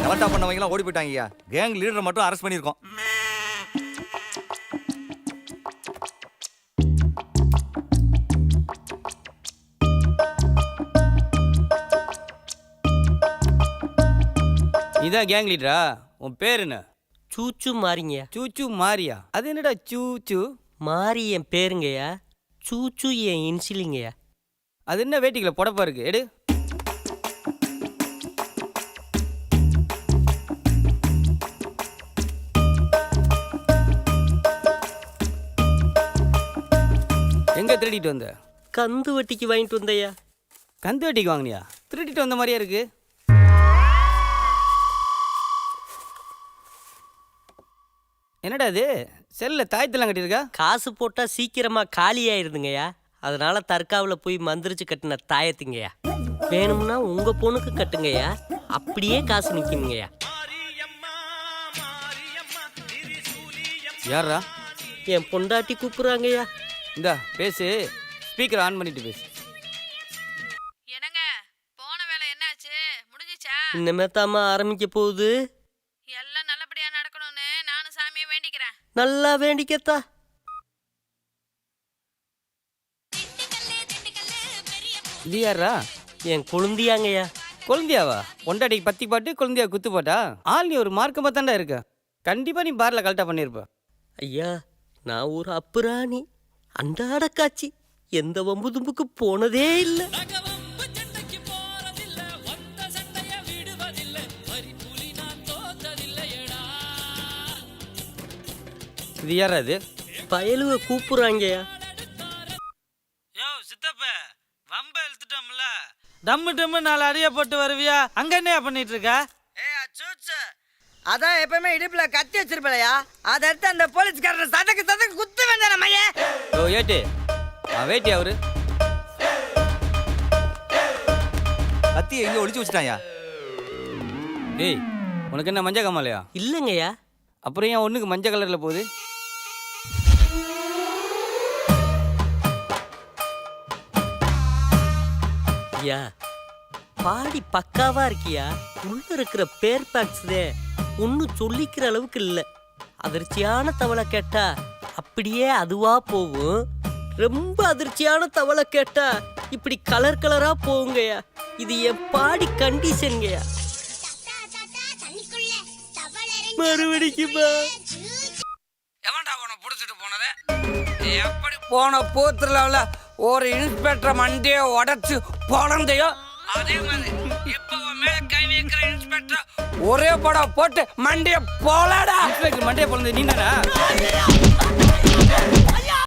கலட்டா பண்ணவங்கலாம் ஓடி போயிட்டாங்கய்யா. கேங் லீடரை மட்டும் அரெஸ்ட் பண்ணியிருக்கோம். இதான் கேங் லீடரா? உன் பேர் என்ன? சூச்சு மாறிங்கயா. சூச்சு மாரியா? அது என்னடா சூச்சு மாறி என் பேருங்கய்யா, சூச்சு என் இன்சிலிங்கய்யா. அது என்ன வேட்டிக்கல புடப்பா இருக்கு? எடு. எங்க திருடிட்டு வந்த? கந்து வட்டிக்கு வாங்கிட்டு வந்தையா. கந்து வட்டிக்கு வாங்கினியா? திருடிட்டு வந்த மாதிரியா இருக்கு. என்னடா அது செல்ல தாயத்தெல்லாம் கட்டியிருக்கா? காசு போட்டா சீக்கிரமா காலி ஆயிருதுங்கய்யா. அதனால தற்காவில் போய் மந்திரிச்சு கட்டின தாயத்துங்கய்யா. வேணும்னா உங்க பொண்ணுக்கு கட்டுங்கய்யா, அப்படியே காசு நிற்குங்கய்யா. யாரா? என் பொண்டாட்டி கூப்பிடுறாங்கய்யா. இந்தா பேசு, ஸ்பீக்கர் ஆன் பண்ணிட்டு பேசு. என்னங்க போன வேலை என்னாச்சு? முடிஞ்சிச்சா? இனிமே தாமா ஆரம்பிக்க போகுது. எல்லாம் நல்லபடியா நடக்கணும்னு நானும் சாமியை வேண்டிக்கிறேன். நல்லா வேண்டிக்கத்தா. இது யாரா? என் குழந்தையாங்கய்யா. குழந்தையாவா? பொண்டாட்டிக்கு பத்தி பாட்டு, குழந்தையா குத்து பாட்டா? ஆள் நீ ஒரு மார்க்கமா தாண்டா இருக்க. கண்டிப்பா நீ பார்ல கலட்டா பண்ணிருப்ப. ஐயா, நான் ஒரு அப்புராணி, அன்றாட காட்சி, எந்த வம்பு தும்புக்கு போனதே இல்லை. இது யாரா? அது பயலுவ கூப்பிடுறாங்கய்யா. யோ சித்தப்ப வம்ப இழுத்துட்டோம்ல, டம்மு டம்மு 4 அடியை போட்டு வருவியா? அங்க என்னையா பண்ணிட்டு இருக்க? அதான் எப்பவுமே இடுப்புல கத்தி வச்சிருப்பலையா, அதை எடுத்து அந்த போலீஸ்காரன் சதக்கு குத்து வேண்டாம் மைய. ஓ ஏட்டு வேட்டி அவரு கத்தி எங்க ஒளிச்சு வச்சுட்டாயா? டேய், உனக்கு என்ன மஞ்சள் காமாலையா? இல்லைங்கய்யா. அப்புறம் ஏன் ஒண்ணுக்கு மஞ்சள் கலர்ல போகுது? ஐயா, பாடி பக்காவா இருக்கியா. உள்ள இருக்கிற பேர் பேக்ஸ்தே ஒன்னும் சொல்லிக்கிற அளவுக்கு இல்லை. அதிர்ச்சியான தவளை கேட்டா அப்படியே அதுவா போகும். ரொம்ப அதிர்ச்சியான தவளை கேட்டா இப்படி கலர் கலரா போகுங்கய்யா. இது என் பாடி கண்டிஷன்ங்கய்யா. மறுபடிக்குமா எவன்டா உன புடிச்சிட்டு போனது? எப்படி போன போத்துல ஒரு இன்ஸ்பெக்டர் மண்டியை உடைச்சு போனதையோ அதே மாதிரி இப்ப மேல கை வைக்கிற இன்ஸ்பெக்டர் ஒரே படம் போட்டு மண்டியை போலாடா. மண்டையை பொழுது நீ தானா?